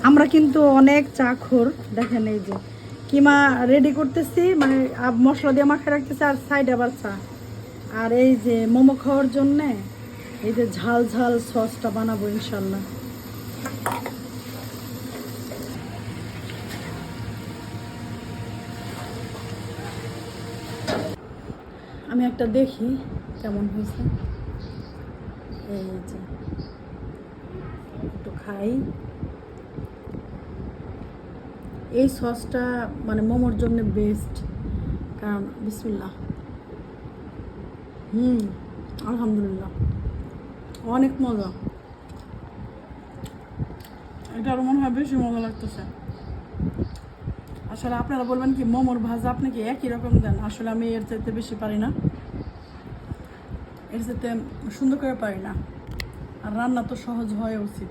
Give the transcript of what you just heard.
আমরা কিন্তু অনেক চা খোর। দেখেন এই যে কিমা রেডি করতেছি, মানে মশলা দিয়ে মাখায় রাখতেছি, আর সাইড আবার চা। আর এই যে মোমো খাওয়ার জন্যে এই যে ঝাল ঝাল সসটা বানাবো ইনশাল্লাহ। আমি একটা দেখি কেমন হয়েছে। এই যে একটু খাই। এই সসটা মানে মোমোর জন্য বেস্ট, কারণ বিসমিল্লাহ। আলহামদুলিল্লাহ, অনেক মজা। এটা আরও মনে হয় বেশি মজা লাগতেছে। আসলে আপনারা বলবেন কি মোমোর ভাজা আপনি কি একই রকম দেন, আসলে আমি এর চাইতে বেশি পারি না, এর চাইতে সুন্দর করে পারি না। আর রান্না তো সহজ হওয়া উচিত।